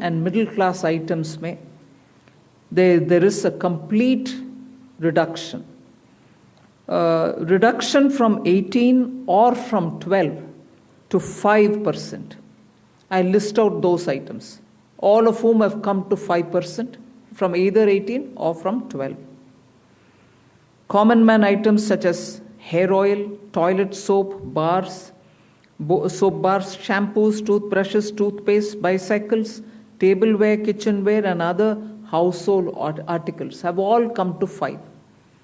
and middle class items में there is a complete reduction. Reduction from 18 or from 12 to 5%. I list out those items, all of whom have come to 5% from either 18 or from 12. Common man items such as hair oil, toilet soap, bars, soap bars, shampoos, toothbrushes, toothpaste, bicycles, tableware, kitchenware, and other household articles have all come to 5,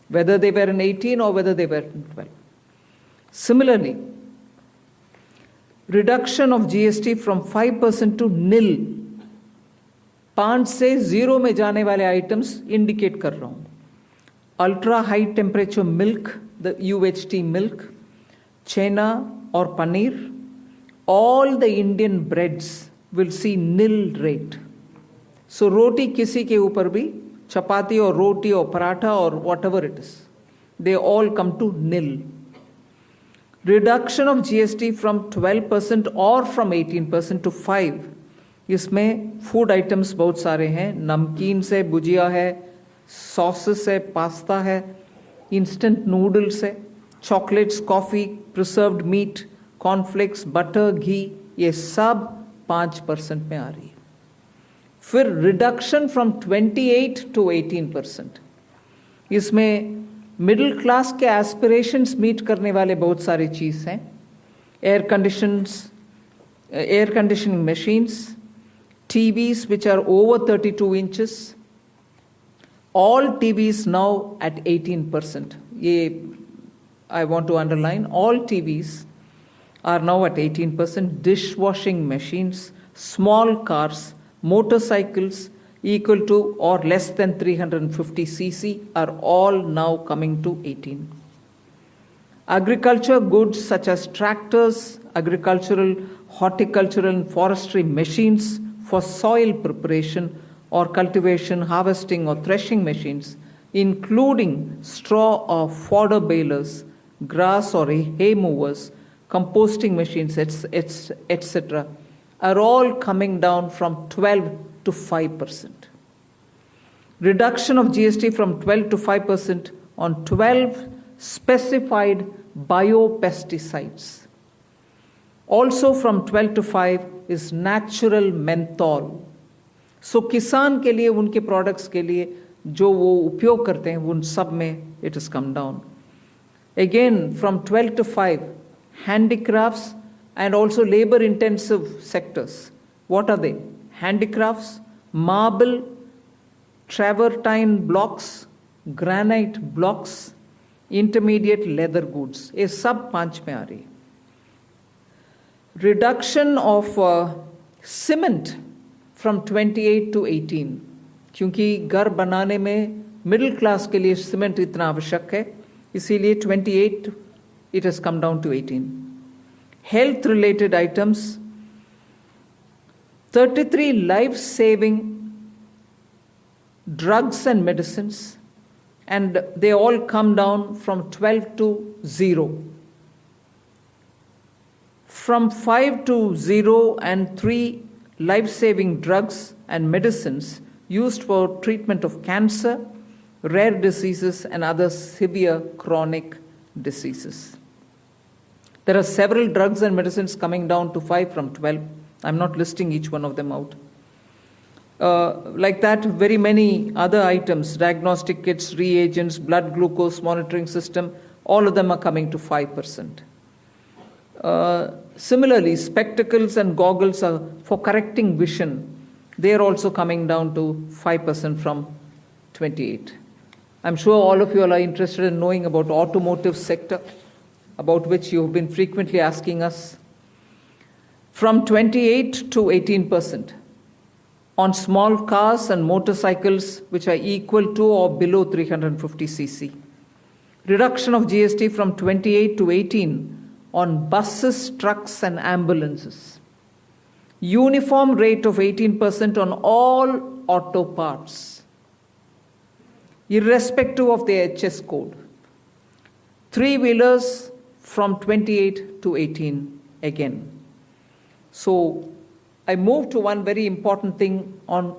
whether they were in 18 or whether they were in 12. Similarly, reduction of GST from 5% to nil. 5 से 0 में जाने वाले items indicate कर रहा हूँ. Ultra high temperature milk, the UHT milk, chena or paneer, all the Indian breads will see nil rate. So roti kisi ke upar bhi, chapati or roti or paratha or whatever it is, they all come to nil. Reduction of GST from 12% or from 18% to 5. इसमें food items बहुत सारे हैं, नमकीन से भुजिया है, sauces है, pasta है, instant noodles है, chocolates, coffee, preserved meat, cornflakes, butter, घी, ये सब 5% में आ रही है. फिर रिडक्शन फ्रॉम 28 टू 18%. इसमें मिडिल क्लास के एस्पिरेशंस मीट करने वाले बहुत सारी चीज़ हैं. Air conditioning machines, TVs which are over 32 inches, all TVs now at 18%. I want to underline, all TVs are now at 18%. Dishwashing machines, small cars, motorcycles equal to or less than 350 cc are all now coming to 18. Agriculture goods such as tractors, agricultural, horticultural and forestry machines for soil preparation or cultivation, harvesting or threshing machines, including straw or fodder balers, grass or hay movers, composting machines, etc., are all coming down from 12 to 5%. Reduction of GST from 12 to 5% on 12 specified biopesticides. Also from 12 to 5 is natural menthol. So किसान के लिए, उनके products के लिए जो वो उपयोग करते हैं, उन सब में it has come down. Again from 12 to 5, handicrafts and also labor intensive sectors. What are they? Handicrafts, marble, travertine blocks, granite blocks, intermediate leather goods. ये सब 5 में आ रही है. Reduction of cement from 28 to 18, क्योंकि घर बनाने में मिडिल क्लास के लिए सीमेंट इतना आवश्यक है, इसीलिए 28 it has come down to 18. Health related items, 33 life saving drugs and medicines, and they all come down from 12 to 0. From 5 to 0 and 3 life-saving drugs and medicines used for treatment of cancer, rare diseases and other severe chronic diseases. There are several drugs and medicines coming down to 5 from 12. I'm not listing each one of them out. Like that, very many other items, diagnostic kits, reagents, blood glucose monitoring system, all of them are coming to 5%. Similarly, spectacles and goggles are for correcting vision. They are also coming down to 5% from 28. I'm sure all of you are interested in knowing about automotive sector, about which you have been frequently asking us. From 28 to 18% on small cars and motorcycles which are equal to or below 350 cc. Reduction of GST from 28 to 18 on buses, trucks and ambulances. Uniform rate of 18% on all auto parts, irrespective of the HS code. 3-wheelers from 28 to 18 again. So I move to one very important thing on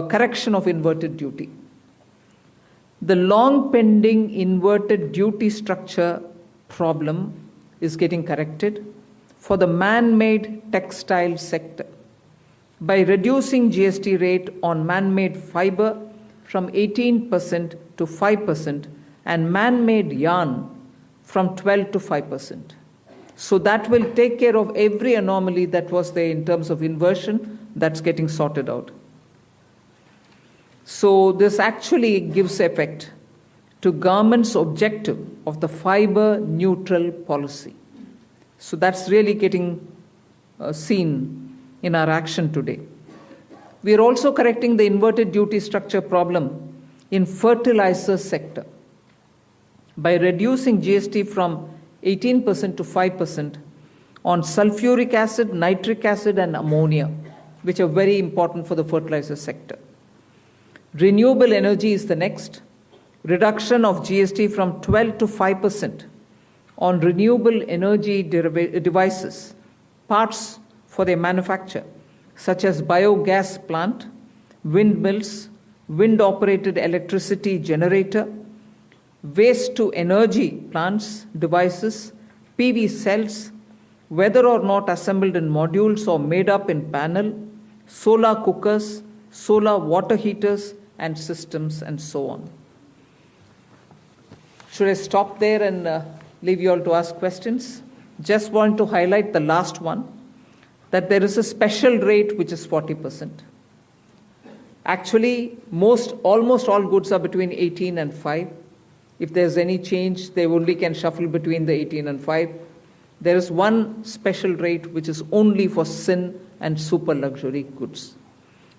correction of inverted duty. The long pending inverted duty structure problem is getting corrected for the man-made textile sector by reducing GST rate on man-made fiber from 18% to 5% and man-made yarn from 12 to 5%. So that will take care of every anomaly that was there in terms of inversion that's getting sorted out. So this actually gives effect to government's objective of the fiber neutral policy. So that's really getting seen in our action today. We are also correcting the inverted duty structure problem in fertilizer sector by reducing GST from 18% to 5% on sulfuric acid, nitric acid, and ammonia, which are very important for the fertilizer sector. Renewable energy is the next. Reduction of GST from 12 to 5% on renewable energy devices, parts for their manufacture, such as biogas plant, windmills, wind-operated electricity generator, waste-to-energy plants, devices, PV cells, whether or not assembled in modules or made up in panel, solar cookers, solar water heaters, and systems, and so on. Should I stop there and leave you all to ask questions? Just want to highlight the last one, that there is a special rate which is 40%. Actually, almost all goods are between 18 and 5. If there's any change, they only can shuffle between the 18 and 5. There is one special rate which is only for sin and super luxury goods.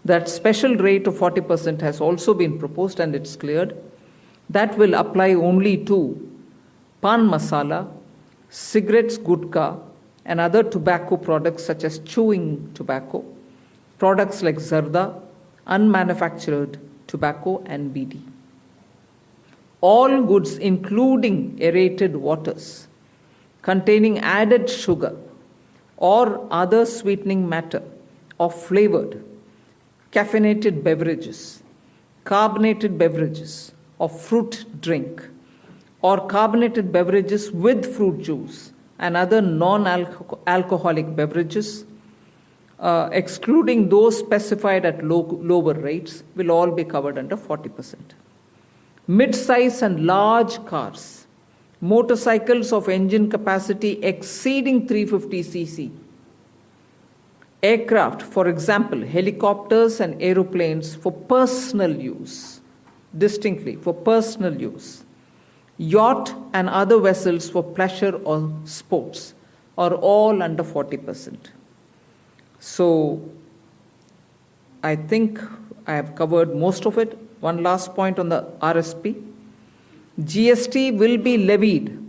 That special rate of 40% has also been proposed and it's cleared. That will apply only to pan masala, cigarettes, gutka, and other tobacco products such as chewing tobacco, products like zarda, unmanufactured tobacco, and BD. All goods, including aerated waters, containing added sugar or other sweetening matter or flavored, caffeinated beverages, carbonated beverages, or fruit drink, or carbonated beverages with fruit juice and other non-alcoholic beverages, excluding those specified at lower rates, will all be covered under 40%. Mid-size and large cars, motorcycles of engine capacity exceeding 350 cc, aircraft, for example, helicopters and aeroplanes for personal use, distinctly for personal use, yacht and other vessels for pleasure or sports are all under 40%. So I think I have covered most of it. One last point on the RSP. GST will be levied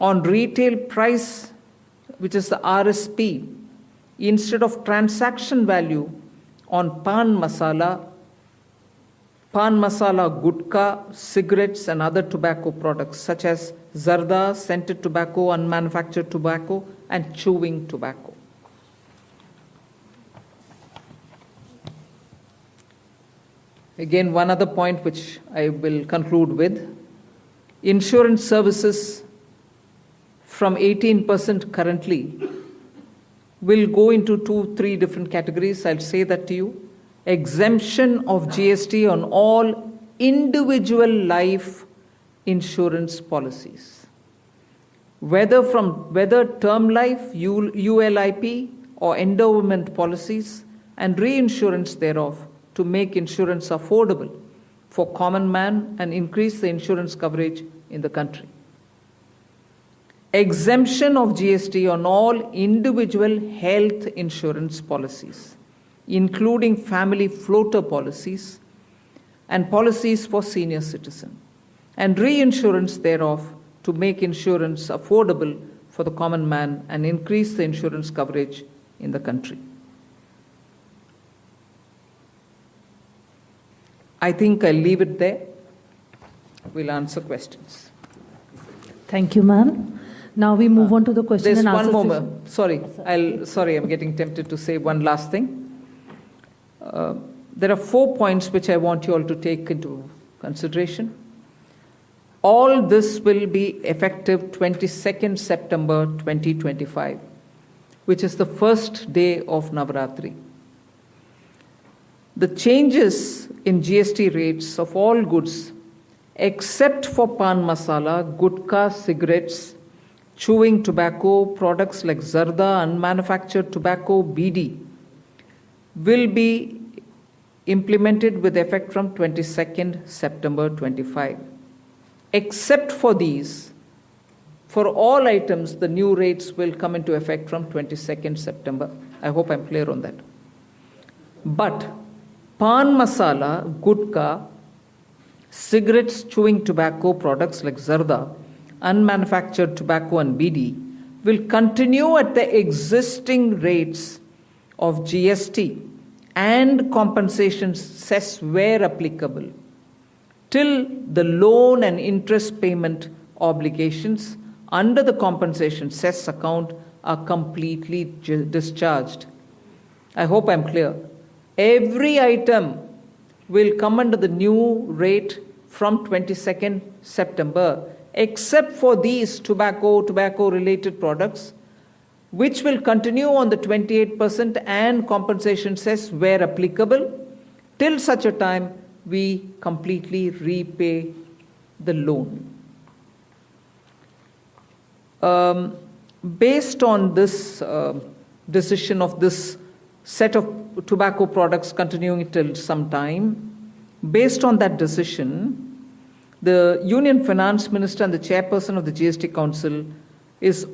on retail price, which is the RSP, instead of transaction value on pan masala, gutka, cigarettes, and other tobacco products such as zarda, scented tobacco, unmanufactured tobacco, and chewing tobacco. Again, one other point which I will conclude with. Insurance services from 18% currently will go into 2-3 different categories. I'll say that to you. Exemption of GST on all individual life insurance policies, whether term life, ULIP, or endowment policies, and reinsurance thereof, to make insurance affordable for common man and increase the insurance coverage in the country. Exemption of GST on all individual health insurance policies, including family floater policies and policies for senior citizens, and reinsurance thereof to make insurance affordable for the common man and increase the insurance coverage in the country. I think I'll leave it there. We'll answer questions. Thank you, ma'am. Now we move on to the question There's and answer one more. session. Sorry, I'm getting tempted to say one last thing. There are 4 points which I want you all to take into consideration. All this will be effective 22nd September 2025, which is the first day of Navaratri. The changes in GST rates of all goods, except for pan masala, gutka, cigarettes, chewing tobacco, products like zarda, unmanufactured tobacco, BD, will be implemented with effect from 22nd September 25. Except for these, for all items, the new rates will come into effect from 22nd September. I hope I'm clear on that. But pan masala, gutka, cigarettes, chewing tobacco, products like zarda, unmanufactured tobacco and BD will continue at the existing rates of GST and compensation cess where applicable till the loan and interest payment obligations under the compensation cess account are completely discharged. I hope I'm clear. Every item will come under the new rate from 22nd September, except for these tobacco-related products, which will continue on the 28% and compensation cess where applicable, till such a time we completely repay the loan. Based on this decision of this set of tobacco products continuing till some time, based on that decision, the Union Finance Minister and the Chairperson of the GST Council is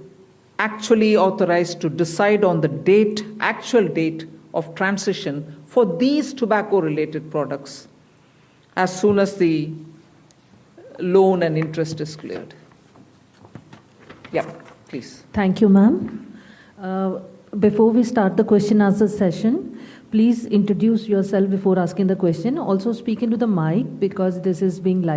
actually authorized to decide on the actual date of transition for these tobacco-related products as soon as the loan and interest is cleared. Yeah, please. Thank you, ma'am. Before we start the question answer session, please introduce yourself before asking the question. Also speak into the mic because this is being live.